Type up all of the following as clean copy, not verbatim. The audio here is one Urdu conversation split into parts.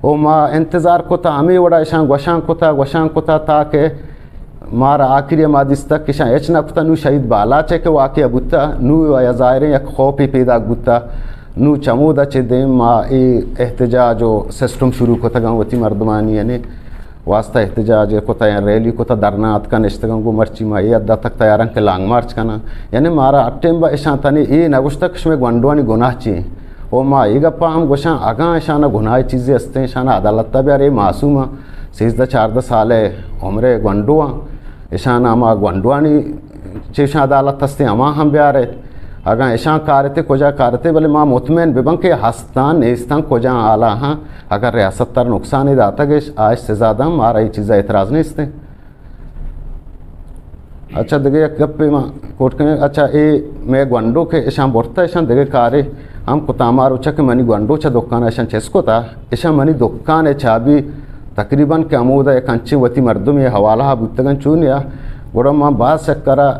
او ما انتظار کتا ہمیں وڑا اشان گوشان کتا تاکہ مارا آخری مادستہ کشان ایچنا کتا نو شہید بالا چے کہ واقعہ بوتا نو یا ظاہریں یک خوفی پیدا بوتا نو چمودا چے دیم ما ای احتجاج و سسٹم شروع کتا گا وتی مردمانی یعنی واسطہ احتجاج کتا یا ریلی کتا درنات کا نشتگاں گو مرچی ما ای ادھا تک تیارن کے لانگ مارچ کنا یعنی مارا اٹیم با اشان تانی ای نگوشتا کشمے گوندوانی گناہ چیئیں او ما ای گپا ہم گوشان اگاں اشانہ گناہ چیزیں استے اشانہ عدالتہ بیارے معصوم 13-14 سال عمر گوندوان اشانہ ما گوندوانی چیشان عدالت ہستے اما ہم بیارے اگاں اشان کارتے کجا کارتے بلے ما مطمئن ببن کہ ہستان نیستان کجا آلا ہاں اگر ریاست تر نقصانی داتا گیش آج سے زیادہ مارا یہ چیزیں اعتراض نہیں استے اچھا دگے یک گپے ما کوٹ کریں اچھا اے میں گوندو کے اشان بورتا اشان دگے کارے ہم کتا مارو چا کہ منی گوندو چا دکان اشان چسکو تا اشان منی دکان چابی تقریباً کہ عمودہ ایک انچی وتی مردم یہ حوالہ بودتگن چونیا گوڑا ما بعض شکرہ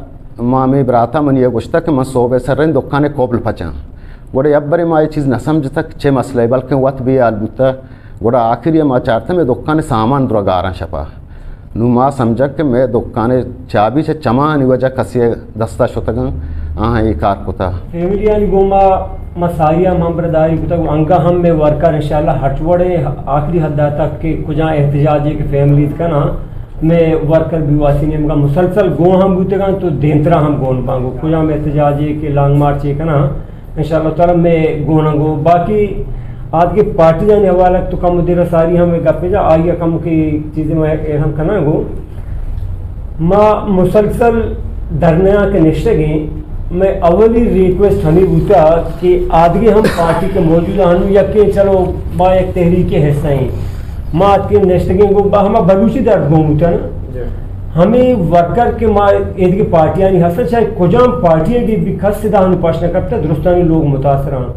ما میں براتا من یہ گوشتا کہ من صوبے سر رہن دکانے کوبل پچاں گوڑا یب بری ما یہ چیز نہ سمجھتا چھ مسئلہ بلکہ وقت بھی آل بوتا گوڑا آخری ما چاہتا میں دکانے سامان درہ گاراں شپا نو ما سمجھا کہ میں دکانے چابی سے چمانی وجہ کسی دستا شتگاں آہاں یہ کار کتا فیملی یعنی گوما مسائیہ ممبرداری کتا گو انگا ہم میں ورکر انشاءاللہ ہٹوڑے آخری حدہ تک کہ کجا احتجاجی کے فیملیز کا نا میں ورکر بھی واسی نے مگا مسلسل گو ہم بوتے گا تو دینترا ہم گون پانگو کجا میں احتجاجی کے لانگ مارچی کا نا انشاءاللہ تعالی میں گونا گو باقی آج کے پارٹی جانے حوالہ تو کم دیر ساری ہمیں گپے جا آئیے کم کی چیزیں میں ہم کنا گو ما مسلسل درنیا کے نشتے گئیں میں اولی ریکویسٹ ہمیں بوتا کہ آدھگی ہم پارٹی کے موجودہ ہنو یا کہ چلو با ایک تحریک کے حصہ ہیں ما آج کے نشتے گئیں گو ہمیں بلوچی درد گو بوتا نا ہمیں ورکر کے ما ایدگی پارٹیاں نہیں حسن چاہے کجام پارٹیاں کی بھی خس سے دہنو پاشنا کرتا درستانی لوگ متاثران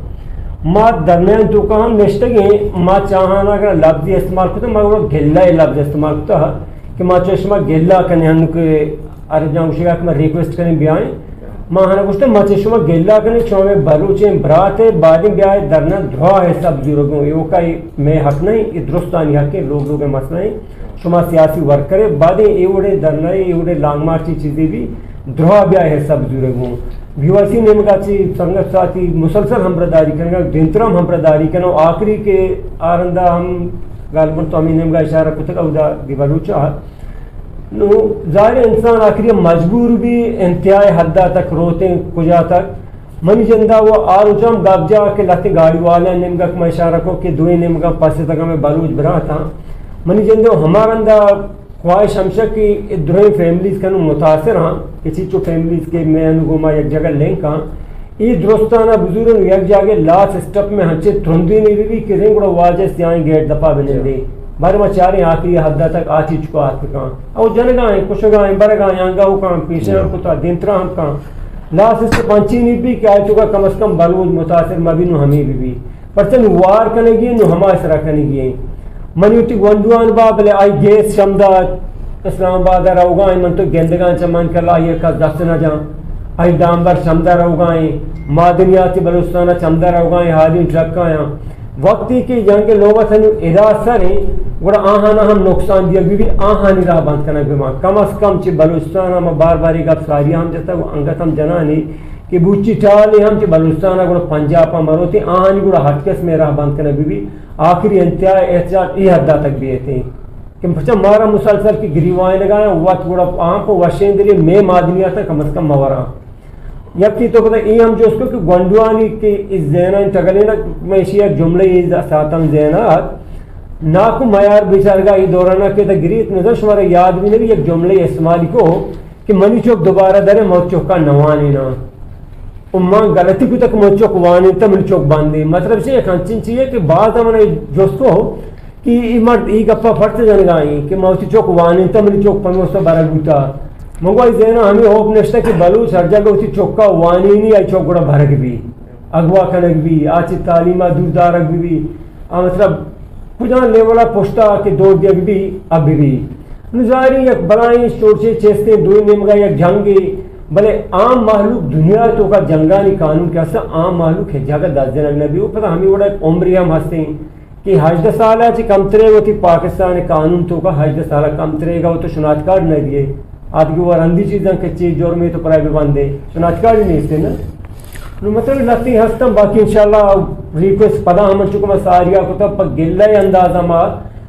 ما درمیان تو کہاں نشتے گئیں ما چاہانا اگر لفظی استعمال کرتا ما گلہ لفظ استعمال کرتا کہ ما چاہشما گلہ کرنے ہنو کہ عرب جان گوشے گا کہ ما ریکویسٹ کریں بیائیں ما ہنا گوشتا ما چاہشما گلہ کرنے چوہمیں بلوچیں برات ہے بعدیں بیائے درنا دھوا ہے سب جورگوں یہ وکای میں حق نہیں یہ درستانی حق ہے لوگ مسئلہ ہیں شما سیاسی ورک کرے بعدیں ایوڑے درنا ایوڑے لانگ مارچی چیزیں بھی دھوا بیائے ہے سب جورگوں بیواسی نے مگا چی سنگت ساتھی مسلسل ہم برداری کرنے گا دنترم ہم برداری کرنے اور آخری کے آرندہ ہم غالباً تو ہمیں نمگا اشارہ کتک اودا دی بلوچہ نو ظاہر انسان آخری مجبور بھی انتہائی حدہ تک روتے کجا تک منی جندہ وہ آرو جام گاب جا کے لہتے گاڑی والا نمگا کما اشارہ کو کہ دوئی نمگا پاسے تک ہمیں بلوچ برا تھا منی جندہ ہمارا اندہ خواہش ہمشہ کی دروئی فیملیز کا نو متاثر ہاں کسی چو فیملیز کے میں انو گوما یک جگہ لنک ہاں ای درستانہ بزرگن یک جاگے لاس اسٹپ میں ہنچے ترندی نہیں بھی کہ رنگ رو واجہ سیاہیں گیٹ دپا بنے دی بارے ما چاریں آخری حدہ تک آچی چکو آت کان او جنگائیں کشگائیں برگائیں آنگاہو کان پیشنر کتا دینترا ہم کان لاس اسٹپ پنچی نہیں بھی کہ آئی چکا کم از کم بلوچ متاثر مبینو ہمیں بھی پرچہ نو وار کرنے گئے نو ہما اس رکھنے گئے منیوٹی گوندوان بابلے آئی گیس شمداد اسلام آباد روگائیں من تو گندگان چمان کلا یہ کا دست نہ جان آئی ڈامبر شمدہ روگائیں معدنیاتی بلوچستانہ چمدہ روگائیں حالین ٹرکائیں وقتی کہ جہاں کے لوگ تھے اداسر ہیں گوڑا آہانا ہم نقصان دیا بھی آہانی راہ بند کرنا بیمان کم از کم چی بلوچستان ہم بار باری گپ ساری ہم جتا وہ انگت ہم جنانی کہ بوچی ٹالی ہم چی بلوچستان گوڑا پنجاب ہم مروتی آہانی گوڑا ہٹکس میں راہ بند کرنا بھی آخری انتہائی احتجاج ای حدہ تک بھی تھے کہ پچھا مارا مسلسل کی گریوائیں لگایا وقت گوڑا آہاں کو وشین دلی میں مادنیات کم از کم مورا یکی تو پتہ ای ہم جو اس کو کہ گوندوانی کی اس زینہ انتگلینا میں اسی ایک جملے ساتم زینات ناکو میار بیچارگا ای دورانہ کے تا گریت نظر شمارا یاد بھی نہیں ایک جملے استعمالی کو کہ منی چوک دوبارہ درے موت چوک کا نوانی نا امان غلطی کو تک موت چوک وانی تا منی چوک باندی مطلب سے ایک ہنچن چیئے کہ بعض ہمیں جو اس کو کہ ای مرد ای گپا فرط جنگائیں کہ موتی چوک وانی تا منی چوک پنگوستا برگوتا منگوائی زینا ہمیں ہوپ نشتا کہ بلوچ ہر جگہ اسی چوکا وانی نہیں آئی چوک گوڑا بھرک بھی اگوا کنک بھی آچی تعلیمہ دوردارک بھی مطلب کجان لیولا پوشتا کہ دور دیا بھی اب بھی نظاری یک بلائیں چورچے چیستے دوئی نمگا یک جنگی بلے عام محلوق دنیا تو کا جنگانی قانون کیسا عام محلوق ہے جگہ دس جنگ نبی ہو پتہ ہمیں وڑا ایک عمری ہم ہستے ہیں کہ 18 سالہ چی کم ترے وہ تھی پاکستان قانون تو کا 18 سالہ کم ترے گا وہ تو شناخت کارڈ نہ دیے آدھ کی وہ رندی چیزاں کچی جرمی تو پرائے بندے شناخت کارڈ ہی نہیں استے نا مطلب لگتی ہستم باقی انشاءاللہ ریکویسٹ پدا ہم چکم ساریا کو تب پک گلہ اندازہ ما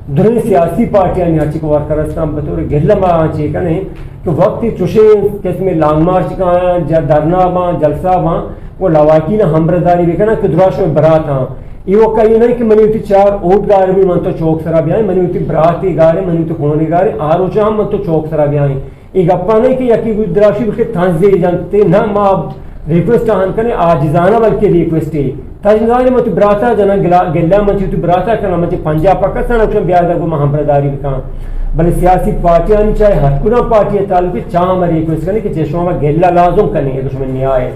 درین سیاسی پارٹیاں نہیں ہچی کو ورکر ہستم بطور گلہ ما آنچے کنے کہ وقتی چوشے کس میں لانگ مارچ کا دھرنا باں جلسہ باں وہ لواکی نہ ہمبرداری بھی کنا کہ دراش میں برات ہاں یہ وہ کہی نہیں کہ منی ہوتی 4 اوٹ گارے بھی من تو چوک سرا بھی آئیں منی ہوتی براتی گارے منی ہوتی خونے گارے آرو چاہ من تو چوک سرا بھی آئیں یہ گپا نہیں کہ یکی دراشی بھی تھانزی جانتے نہ ما ریکویسٹ آن کرنے آجزانہ بلکہ ریکویسٹ ہے تاجنزانے میں تو براتا جنا گلہ من چی تو براتا کرنا من چی پنجا پاکستان اکشن بیادہ کو ہمبرداری بھی کہاں بلے سیاسی پارٹیاں نہیں چاہے ہر کنا پارٹی تعلقی چاہ ہمیں ریکویسٹ کرنے کہ چشمہ گلہ لازم کرنے ایک دشمن نہیں آئے